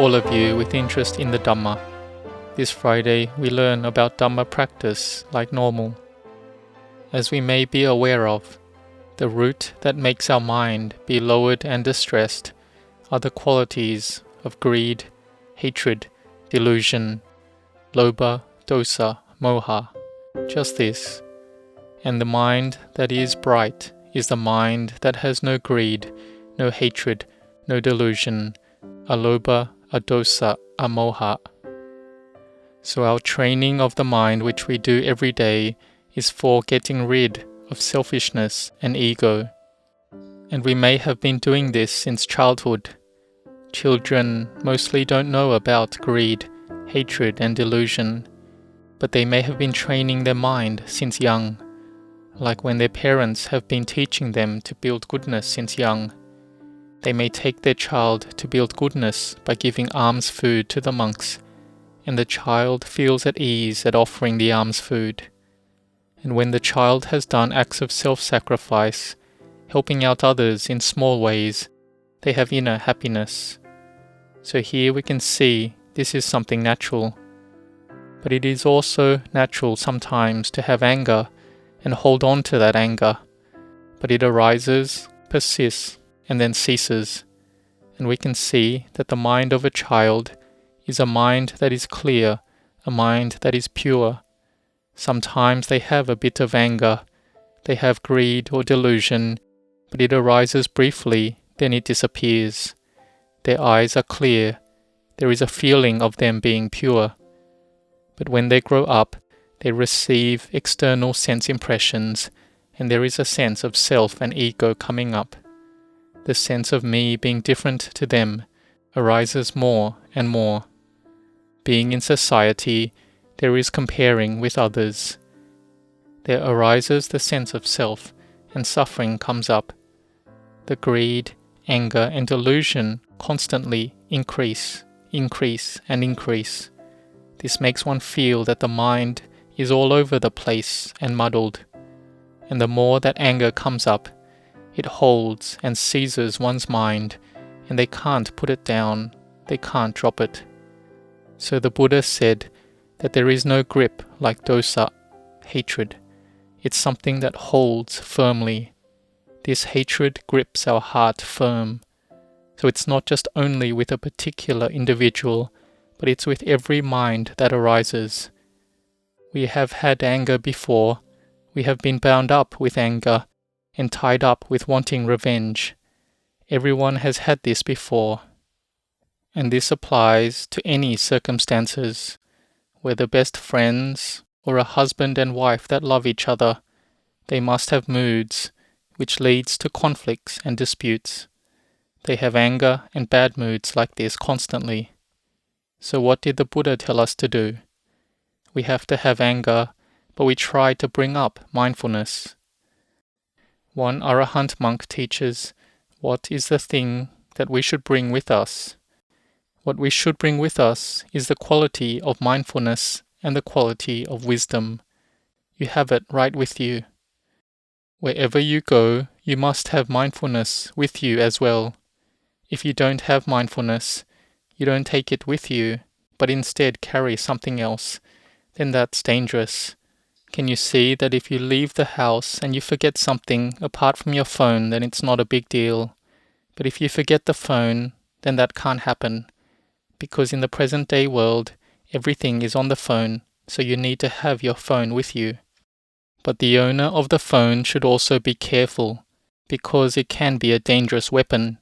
all of you with interest in the Dhamma. This Friday we learn about Dhamma practice like normal. As we may be aware of, the root that makes our mind be lowered and distressed are the qualities of greed, hatred, delusion, lobha, dosa, moha, just this. And the mind that is bright is the mind that has no greed, no hatred, no delusion, alobha, adosa, amoha. So our training of the mind which we do every day is for getting rid of selfishness and ego. And we may have been doing this since childhood. Children mostly don't know about greed, hatred and delusion, but they may have been training their mind since young, like when their parents have been teaching them to build goodness since young. They may take their child to build goodness by giving alms food to the monks, and the child feels at ease at offering the alms food. And when the child has done acts of self-sacrifice, helping out others in small ways, they have inner happiness. So here we can see this is something natural. But it is also natural sometimes to have anger and hold on to that anger. But it arises, persists, and then ceases. And we can see that the mind of a child is a mind that is clear, a mind that is pure. Sometimes they have a bit of anger, they have greed or delusion, but it arises briefly, then it disappears. Their eyes are clear, there is a feeling of them being pure. But when they grow up, they receive external sense impressions, and there is a sense of self and ego coming up. The sense of me being different to them arises more and more. Being in society, there is comparing with others. There arises the sense of self, and suffering comes up. The greed, anger, and delusion constantly increase, and increase. This makes one feel that the mind is all over the place and muddled. And the more that anger comes up, it holds and seizes one's mind, and they can't put it down, they can't drop it. So the Buddha said that there is no grip like dosa, hatred. It's something that holds firmly. This hatred grips our heart firm. So it's not just only with a particular individual, but it's with every mind that arises. We have had anger before. We have been bound up with anger and tied up with wanting revenge. Everyone has had this before. And this applies to any circumstances, whether best friends or a husband and wife that love each other. They must have moods, which leads to conflicts and disputes. They have anger and bad moods like this constantly. So what did the Buddha tell us to do? We have to have anger, but we try to bring up mindfulness. One Arahant monk teaches, what is the thing that we should bring with us? What we should bring with us is the quality of mindfulness and the quality of wisdom. You have it right with you. Wherever you go, you must have mindfulness with you as well. If you don't have mindfulness, you don't take it with you, but instead carry something else, then that's dangerous. Can you see that if you leave the house and you forget something apart from your phone, then it's not a big deal. But if you forget the phone, then that can't happen. Because in the present day world, everything is on the phone, so you need to have your phone with you. But the owner of the phone should also be careful, because it can be a dangerous weapon.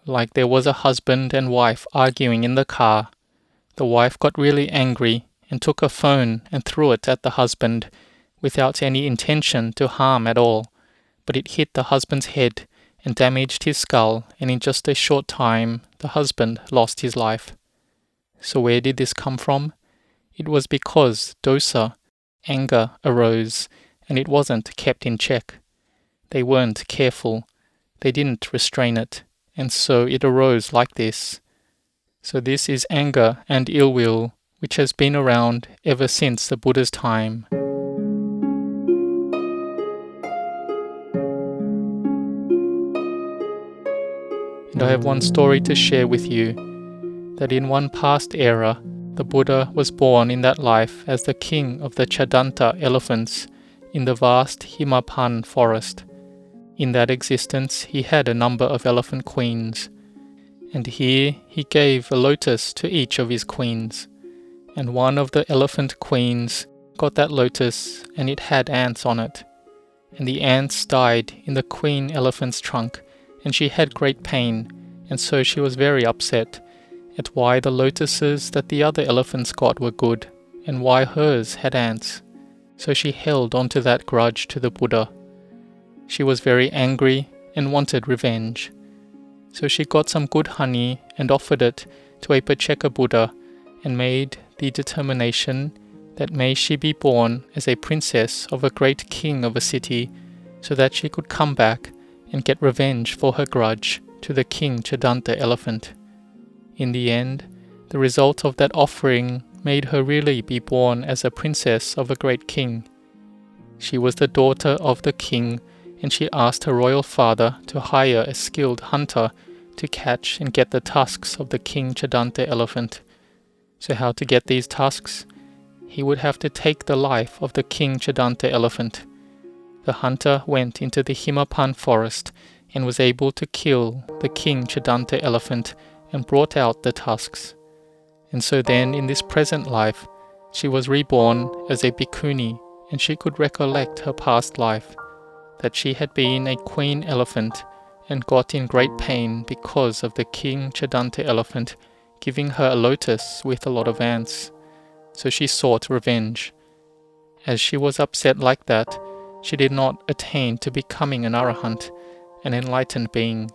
Like there was a husband and wife arguing in the car. The wife got really angry and took her phone and threw it at the husband without any intention to harm at all, but it hit the husband's head and damaged his skull, and in just a short time the husband lost his life. So where did this come from? It was because dosa, anger, arose, and it wasn't kept in check. They weren't careful, they didn't restrain it, and so it arose like this. So this is anger and ill will, which has been around ever since the Buddha's time. And I have one story to share with you. that in one past era, the Buddha was born in that life as the king of the Chadanta elephants in the vast Himapan forest. In that existence, he had a number of elephant queens, and here he gave a lotus to each of his queens. And one of the elephant queens got that lotus, and it had ants on it. And the ants died in the queen elephant's trunk, and she had great pain, and so she was very upset at why the lotuses that the other elephants got were good, and why hers had ants. So she held onto that grudge to the Buddha. She was very angry and wanted revenge. So she got some good honey and offered it to a Pacceka Buddha and made the determination that may she be born as a princess of a great king of a city, so that she could come back and get revenge for her grudge to the king Chadanta elephant. In the end, the result of that offering made her really be born as a princess of a great king. She was the daughter of the king, and she asked her royal father to hire a skilled hunter to catch and get the tusks of the king Chadanta elephant. So how to get these tusks? He would have to take the life of the king Chadanta elephant. The hunter went into the Himapan forest and was able to kill the king Chadanta elephant and brought out the tusks. And so then in this present life, she was reborn as a bhikkhuni, and she could recollect her past life, that she had been a queen elephant and got in great pain because of the king Chadanta elephant giving her a lotus with a lot of ants. So she sought revenge. As she was upset like that, she did not attain to becoming an arahant, an enlightened being.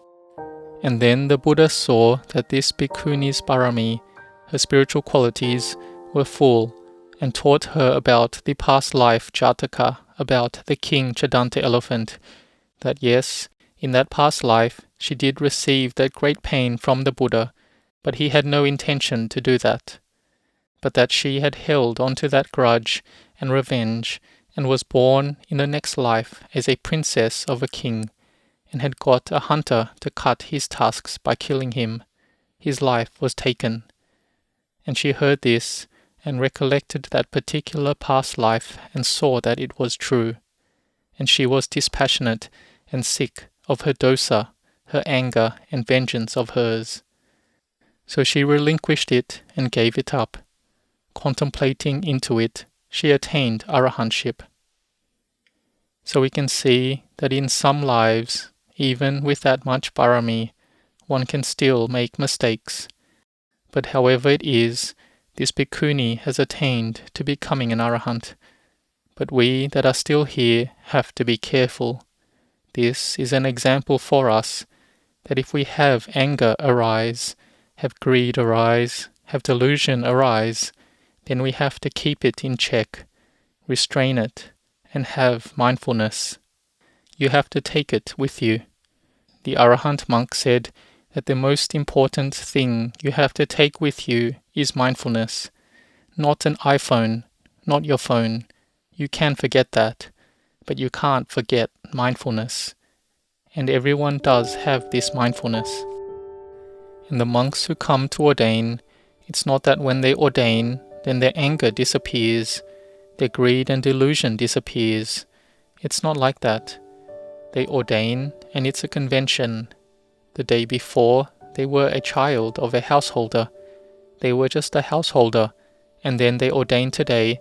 And then the Buddha saw that this bhikkhuni's parami, her spiritual qualities, were full, and taught her about the past life Jataka, about the king Chadanta elephant, that yes, in that past life she did receive that great pain from the Buddha, but he had no intention to do that. But that she had held onto that grudge and revenge, and was born in the next life as a princess of a king, and had got a hunter to cut his tusks by killing him. His life was taken. And she heard this, and recollected that particular past life, and saw that it was true. And she was dispassionate and sick of her dosa, her anger and vengeance of hers. So she relinquished it and gave it up. Contemplating into it, she attained arahantship. So we can see that in some lives, even with that much parami, one can still make mistakes. But however it is, this bhikkhuni has attained to becoming an arahant. But we that are still here have to be careful. This is an example for us, that if we have anger arise, have greed arise, have delusion arise, then we have to keep it in check, restrain it, and have mindfulness. You have to take it with you. The Arahant monk said that the most important thing you have to take with you is mindfulness. Not an iPhone, not your phone. You can forget that, but you can't forget mindfulness. And everyone does have this mindfulness. And the monks who come to ordain, it's not that when they ordain, then their anger disappears, their greed and delusion disappears. It's not like that. They ordain, and it's a convention. The day before, they were a child of a householder. They were just a householder, and then they ordain today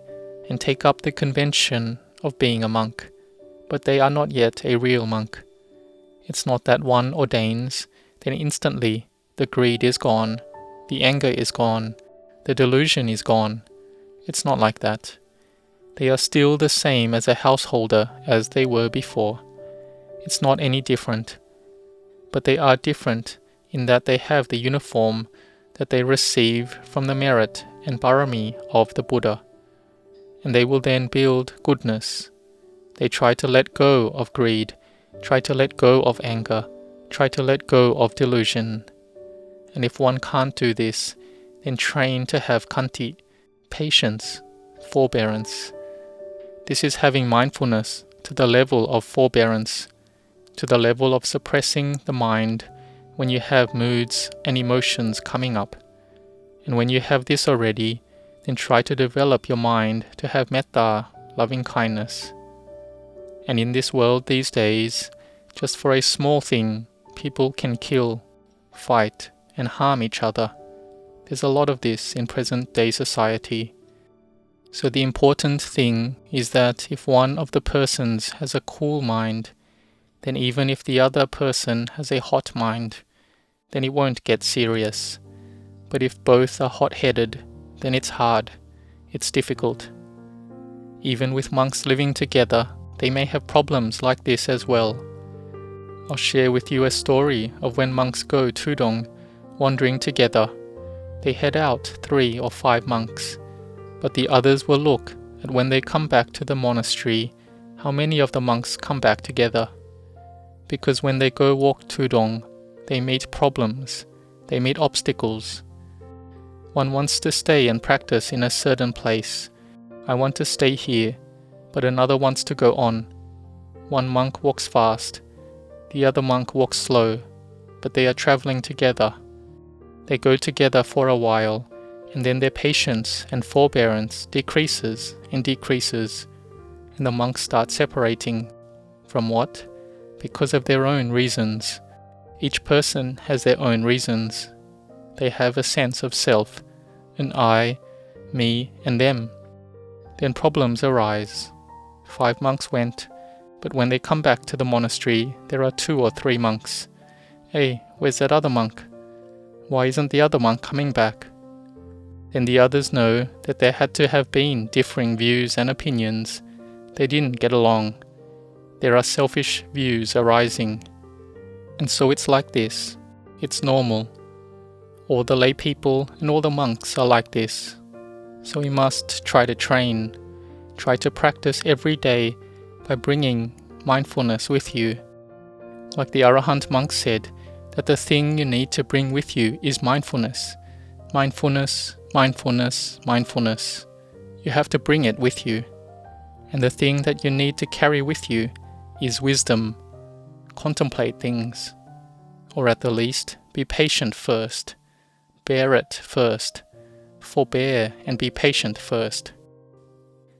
and take up the convention of being a monk. But they are not yet a real monk. It's not that one ordains, then instantly the greed is gone, the anger is gone, the delusion is gone. It's not like that. They are still the same as a householder as they were before. It's not any different. But they are different in that they have the uniform that they receive from the merit and parami of the Buddha. And they will then build goodness. They try to let go of greed, try to let go of anger, try to let go of delusion. And if one can't do this, then train to have khanti, patience, forbearance. This is having mindfulness to the level of forbearance, to the level of suppressing the mind when you have moods and emotions coming up. And when you have this already, then try to develop your mind to have metta, loving kindness. And in this world these days, just for a small thing, people can kill, fight, and harm each other. There's a lot of this in present-day society. So the important thing is that if one of the persons has a cool mind, then even if the other person has a hot mind, then it won't get serious. But if both are hot-headed, then it's hard, it's difficult. Even with monks living together, they may have problems like this as well. I'll share with you a story of when monks go tudong, wandering together. They head out 3 or 5 monks, but the others will look at when they come back to the monastery, how many of the monks come back together. Because when they go walk tudong, they meet problems, they meet obstacles. One wants to stay and practice in a certain place. I want to stay here, but another wants to go on. One monk walks fast, the other monk walks slow, but they are traveling together. They go together for a while, and then their patience and forbearance decreases and decreases, and the monks start separating. From what? Because of their own reasons. Each person has their own reasons. They have a sense of self, an I, me, and them. Then problems arise. 5 monks went, but when they come back to the monastery, there are 2 or 3 monks. Hey, where's that other monk? Why isn't the other monk coming back? Then the others know that there had to have been differing views and opinions. They didn't get along. There are selfish views arising. And so it's like this. It's normal. All the lay people and all the monks are like this. So we must try to train, try to practice every day by bringing mindfulness with you. Like the Arahant monk said, that the thing you need to bring with you is mindfulness. Mindfulness, mindfulness, mindfulness. You have to bring it with you. And the thing that you need to carry with you is wisdom. Contemplate things. Or at the least, be patient first. Bear it first. Forbear and be patient first.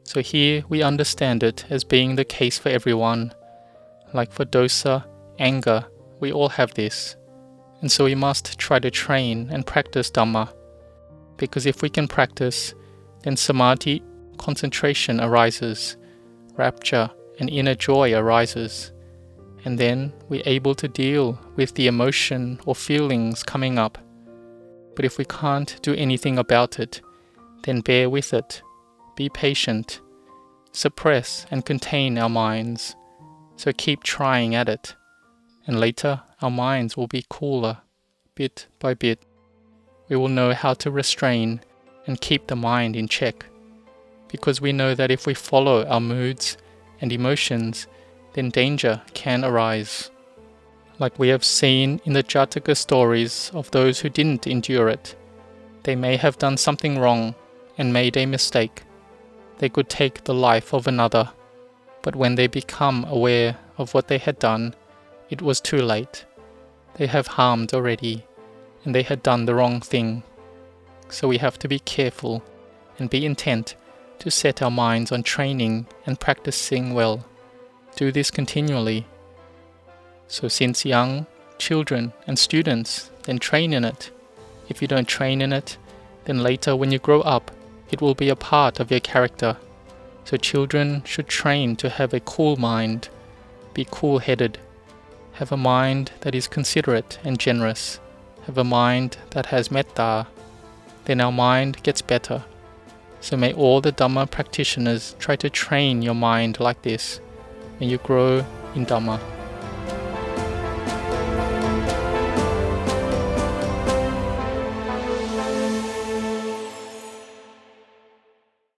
So here we understand it as being the case for everyone. Like for dosa, anger, we all have this. And so we must try to train and practice Dhamma. Because if we can practice, then samadhi, concentration arises, rapture and inner joy arises. And then we're able to deal with the emotion or feelings coming up. But if we can't do anything about it, then bear with it. Be patient. Suppress and contain our minds. So keep trying at it. And later our minds will be cooler, bit by bit. We will know how to restrain and keep the mind in check. Because we know that if we follow our moods and emotions, then danger can arise. Like we have seen in the Jataka stories of those who didn't endure it. They may have done something wrong and made a mistake. They could take the life of another. But when they become aware of what they had done, it was too late. They have harmed already, and they had done the wrong thing. So we have to be careful and be intent to set our minds on training and practicing well. Do this continually. So since young, children and students, then train in it. If you don't train in it, then later when you grow up, it will be a part of your character. So children should train to have a cool mind, be cool-headed, have a mind that is considerate and generous, have a mind that has metta. Then our mind gets better. So may all the Dhamma practitioners try to train your mind like this. May you grow in Dhamma.